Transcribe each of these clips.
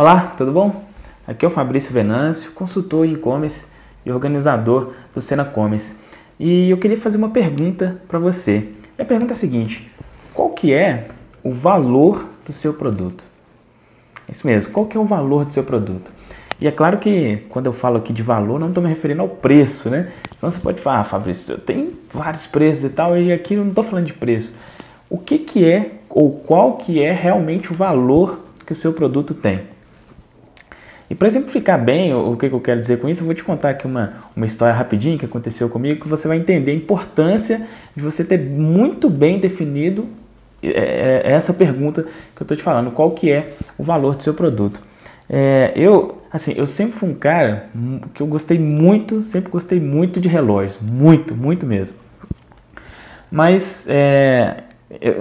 Olá, tudo bom? Aqui é o Fabrício Venâncio, consultor em e-commerce e organizador do Sena Commerce. E eu queria fazer uma pergunta para você. A pergunta é a seguinte: qual que é o valor do seu produto? Isso mesmo, qual que é o valor do seu produto? E é claro que quando eu falo aqui de valor, não estou me referindo ao preço, né? Senão você pode falar, Fabrício, tem vários preços e tal, e aqui eu não estou falando de preço. O que é, ou qual que é realmente o valor que o seu produto tem? E para exemplificar bem o que eu quero dizer com isso, eu vou te contar aqui uma história rapidinho que aconteceu comigo, que você vai entender a importância de você ter muito bem definido essa pergunta que eu estou te falando, qual que é o valor do seu produto. Eu sempre fui um cara que eu sempre gostei muito de relógios, muito mesmo. Mas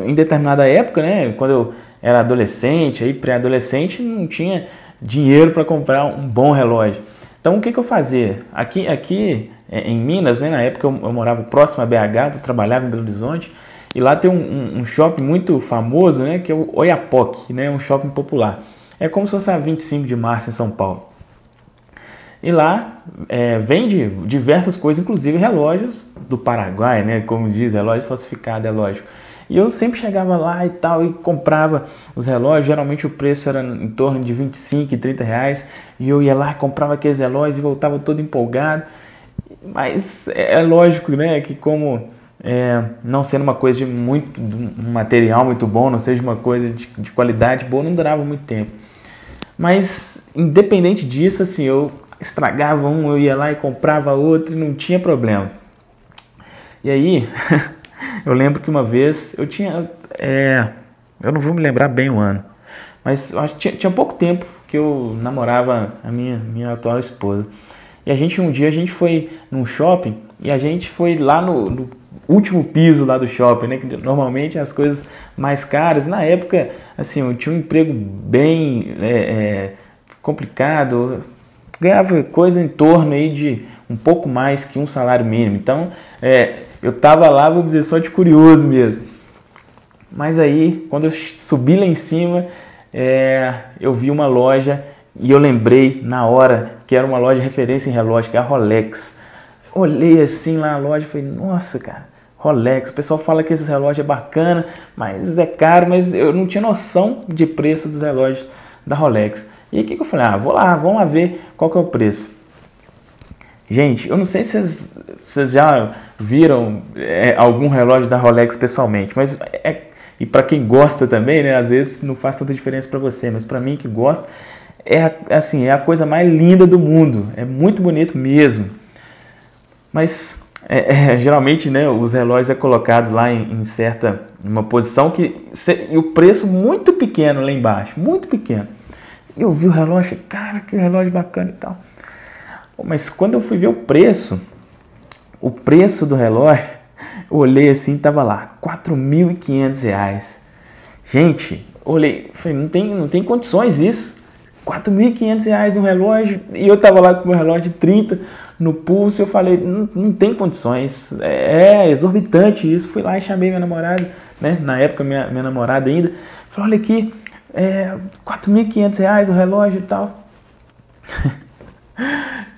em determinada época, né, quando eu era adolescente, aí pré-adolescente, não tinha dinheiro para comprar um bom relógio. Então o que eu fazia? Aqui em Minas, né, na época eu morava próximo a BH, eu trabalhava em Belo Horizonte, e lá tem um shopping muito famoso, né, que é o Oiapoque, né, um shopping popular. É como se fosse a 25 de março em São Paulo. E lá vende diversas coisas, inclusive relógios do Paraguai, né, como diz, relógio falsificado, é lógico. E eu sempre chegava lá e tal e comprava os relógios, geralmente o preço era em torno de 25 e 30 reais, e eu ia lá, comprava aqueles relógios e voltava todo empolgado. Mas é lógico, né, que como não sendo uma coisa um material muito bom, não seja uma coisa de qualidade boa, não durava muito tempo. Mas independente disso, assim, eu estragava um, eu ia lá e comprava outro e não tinha problema. E aí... Eu lembro que uma vez eu tinha, eu não vou me lembrar bem o ano, mas eu acho que tinha pouco tempo que eu namorava a minha atual esposa. E um dia a gente foi num shopping e a gente foi lá no último piso lá do shopping, né? Que normalmente as coisas mais caras. Na época, assim, eu tinha um emprego bem complicado, ganhava coisa em torno aí de um pouco mais que um salário mínimo. Então, eu tava lá, vou dizer, só de curioso mesmo. Mas aí, quando eu subi lá em cima, eu vi uma loja e eu lembrei na hora que era uma loja de referência em relógio, que é a Rolex. Olhei assim lá na loja e falei, nossa, cara, Rolex. O pessoal fala que esse relógio é bacana, mas é caro, mas eu não tinha noção de preço dos relógios da Rolex. E aí o que eu falei? Vamos lá ver qual que é o preço. Gente, eu não sei se vocês já viram algum relógio da Rolex pessoalmente, mas e para quem gosta também, né, às vezes não faz tanta diferença para você, mas para mim que gosta, é a coisa mais linda do mundo, é muito bonito mesmo. Mas geralmente, né, os relógios colocados lá em uma posição e o preço muito pequeno lá embaixo, muito pequeno. E eu vi o relógio, cara, que relógio bacana e tal. Mas quando eu fui ver o preço do relógio, eu olhei assim, tava lá, R$4.500. Gente, olhei, falei, não tem condições isso. R$4.500 um relógio, e eu tava lá com o meu relógio de 30 no pulso, eu falei, não tem condições, é exorbitante isso. Fui lá e chamei minha namorada, né, na época minha namorada ainda, falei, olha aqui, R$4.500 o relógio e tal.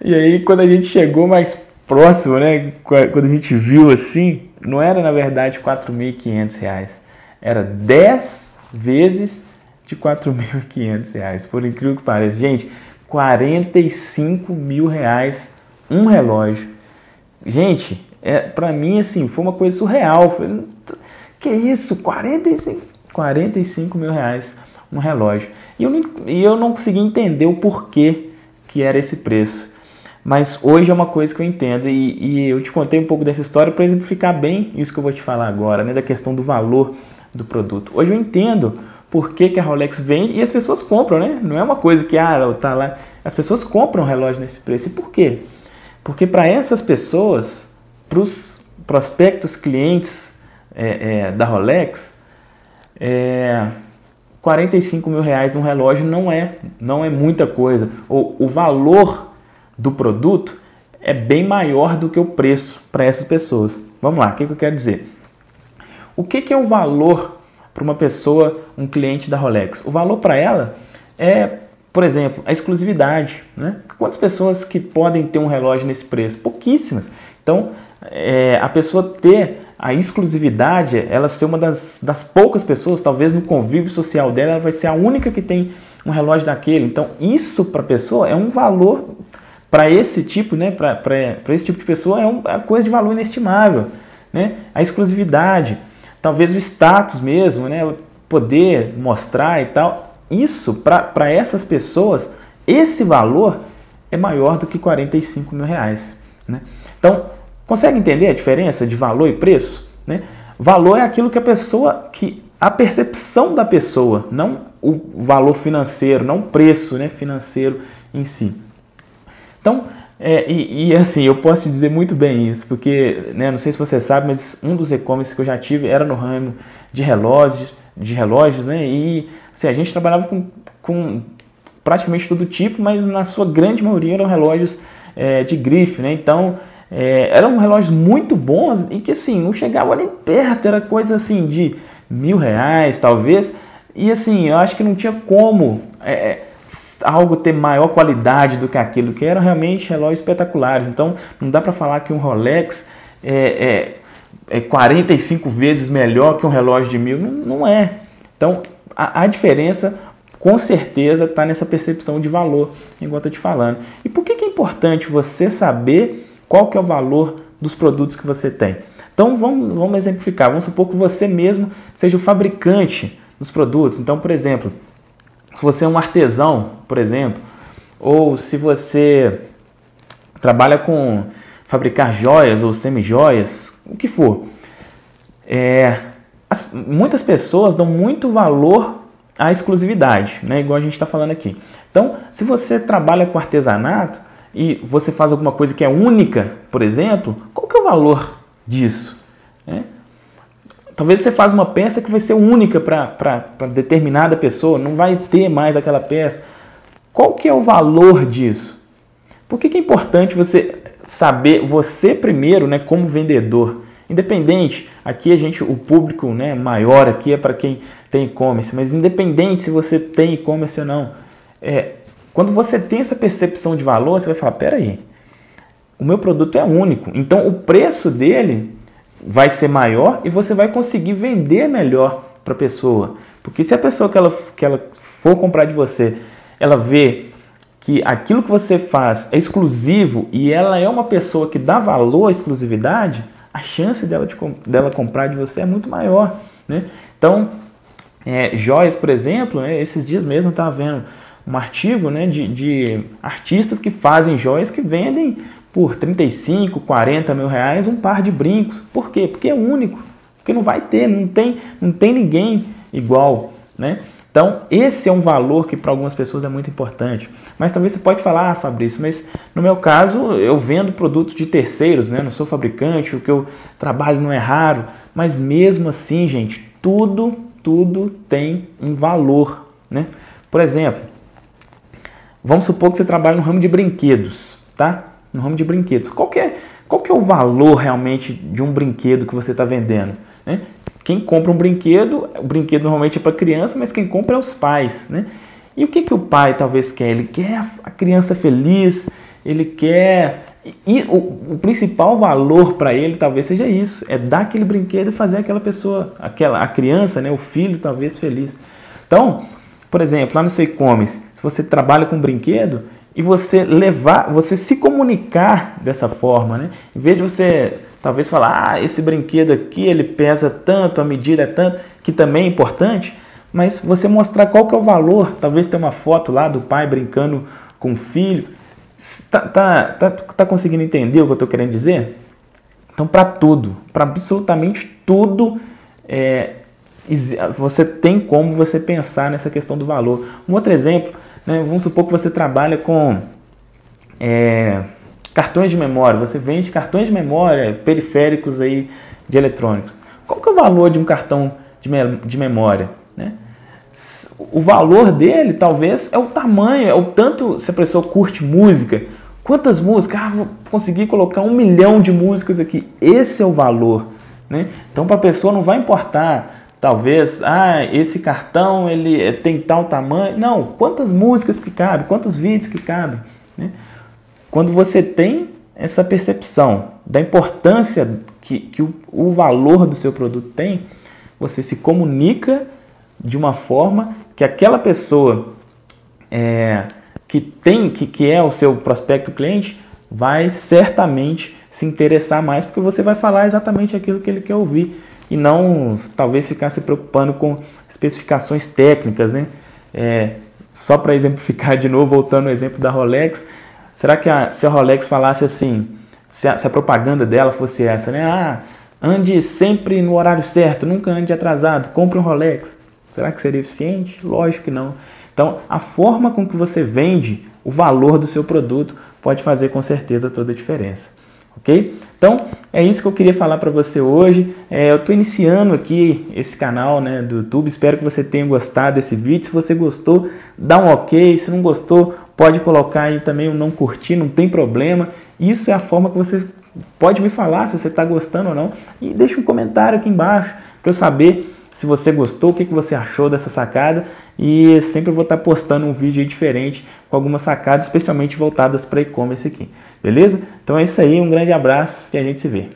E aí quando a gente chegou mais próximo, né, quando a gente viu assim, não era na verdade R$4.500, era 10 vezes de R$4.500, por incrível que pareça. Gente, R$45 mil um relógio. Gente, pra mim assim, foi uma coisa surreal. Falei, que isso, R$45 mil um relógio. E eu não consegui entender o porquê que era esse preço. Mas hoje é uma coisa que eu entendo e eu te contei um pouco dessa história para exemplificar bem isso que eu vou te falar agora, né, da questão do valor do produto. Hoje eu entendo por que a Rolex vende e as pessoas compram, né? Não é uma coisa que tá lá. As pessoas compram relógio nesse preço. E por quê? Porque para essas pessoas, para os prospectos clientes da Rolex, R$45 mil um relógio não é muita coisa. O valor do produto é bem maior do que o preço para essas pessoas. Vamos lá, o que eu quero dizer? O que é o valor para uma pessoa, um cliente da Rolex? O valor para ela é por exemplo, a exclusividade, né? Quantas pessoas que podem ter um relógio nesse preço? Pouquíssimas. Então, a pessoa ter a exclusividade, ela ser uma das poucas pessoas, talvez no convívio social dela, ela vai ser a única que tem um relógio daquele. Então, isso para a pessoa é um valor, para esse tipo, né? Para esse tipo de pessoa é uma coisa de valor inestimável, né? A exclusividade, talvez o status mesmo, né? Ela poder mostrar e tal. Isso, para essas pessoas, esse valor é maior do que R$45 mil, né? Então, consegue entender a diferença de valor e preço, né? Valor é aquilo que a percepção da pessoa, não o valor financeiro, não o preço, né, financeiro em si. Então, assim, eu posso te dizer muito bem isso, porque, né, não sei se você sabe, mas um dos e-commerce que eu já tive era no ramo de relógios, né? E assim, a gente trabalhava com praticamente todo tipo, mas na sua grande maioria eram relógios de grife, né? Então, eram relógios muito bons e que assim, não chegavam nem perto, era coisa assim de R$1.000 talvez, e assim, eu acho que não tinha como algo ter maior qualidade do que aquilo, que eram realmente relógios espetaculares. Então, não dá para falar que um Rolex é 45 vezes melhor que um relógio de 1.000, não é. Então, a diferença, com certeza, está nessa percepção de valor, igual eu estou te falando. E por que é importante você saber qual que é o valor dos produtos que você tem? Então, vamos exemplificar. Vamos supor que você mesmo seja o fabricante dos produtos. Então, por exemplo, se você é um artesão, por exemplo, ou se você trabalha com fabricar joias ou semi-joias, o que for, muitas pessoas dão muito valor à exclusividade, né? Igual a gente está falando aqui. Então, se você trabalha com artesanato e você faz alguma coisa que é única, por exemplo, qual que é o valor disso, né? Talvez você faça uma peça que vai ser única para determinada pessoa, não vai ter mais aquela peça. Qual que é o valor disso? Por que é importante você saber, você primeiro, né, como vendedor? Independente, aqui o público, né, maior aqui é para quem tem e-commerce, mas independente se você tem e-commerce ou não, quando você tem essa percepção de valor, você vai falar, peraí, o meu produto é único, então o preço dele vai ser maior e você vai conseguir vender melhor para a pessoa. Porque se a pessoa que ela for comprar de você, ela vê que aquilo que você faz é exclusivo e ela é uma pessoa que dá valor à exclusividade, a chance dela comprar de você é muito maior, né? Então, joias, por exemplo, né, esses dias mesmo eu estava vendo um artigo, né, de artistas que fazem joias que vendem por 35, 40 mil reais um par de brincos. Por quê? Porque é único, porque não vai ter, não tem ninguém igual, né? Então, esse é um valor que para algumas pessoas é muito importante. Mas talvez você pode falar, Fabrício, mas no meu caso eu vendo produtos de terceiros, né? Não sou fabricante, o que eu trabalho não é raro. Mas mesmo assim, gente, tudo tem um valor, né? Por exemplo, vamos supor que você trabalha no ramo de brinquedos, tá? No ramo de brinquedos. Qual que é o valor realmente de um brinquedo que você está vendendo, né? Quem compra um brinquedo, o brinquedo normalmente é para criança, mas quem compra é os pais, né? E o que o pai talvez quer? Ele quer a criança feliz, ele quer... E o principal valor para ele talvez seja isso, é dar aquele brinquedo e fazer aquela pessoa, a criança, né, o filho talvez feliz. Então, por exemplo, lá no seu e-commerce, se você trabalha com brinquedo e você se comunicar dessa forma, né? Em vez de você talvez falar, esse brinquedo aqui, ele pesa tanto, a medida é tanto, que também é importante, mas você mostrar qual que é o valor, talvez ter uma foto lá do pai brincando com o filho. Tá conseguindo entender o que eu estou querendo dizer? Então, para tudo, para absolutamente tudo, você tem como você pensar nessa questão do valor. Um outro exemplo, né, vamos supor que você trabalha com cartões de memória, você vende cartões de memória, periféricos aí de eletrônicos. Qual que é o valor de um cartão de memória, né? O valor dele talvez é o tamanho, é o tanto se a pessoa curte música. Quantas músicas? Vou conseguir colocar 1 milhão de músicas aqui. Esse é o valor, né? Então para a pessoa não vai importar talvez, esse cartão ele tem tal tamanho. Não, quantas músicas que cabem, quantos vídeos que cabem, né? Quando você tem essa percepção da importância que o valor do seu produto tem, você se comunica de uma forma que aquela pessoa que é o seu prospecto cliente vai certamente se interessar mais, porque você vai falar exatamente aquilo que ele quer ouvir e não talvez ficar se preocupando com especificações técnicas, né? Só para exemplificar de novo, voltando ao exemplo da Rolex, será que se a Rolex falasse assim, se a propaganda dela fosse essa, né? Ande sempre no horário certo, nunca ande atrasado, compre um Rolex. Será que seria eficiente? Lógico que não. Então, a forma com que você vende o valor do seu produto pode fazer com certeza toda a diferença. Ok? Então, é isso que eu queria falar para você hoje. Eu estou iniciando aqui esse canal, né, do YouTube. Espero que você tenha gostado desse vídeo. Se você gostou, dá um ok. Se não gostou, pode colocar aí também um não curtir, não tem problema. Isso é a forma que você pode me falar se você está gostando ou não. E deixa um comentário aqui embaixo para eu saber se você gostou, o que você achou dessa sacada. E sempre eu vou estar postando um vídeo aí diferente com algumas sacadas, especialmente voltadas para e-commerce aqui. Beleza? Então é isso aí, um grande abraço e a gente se vê.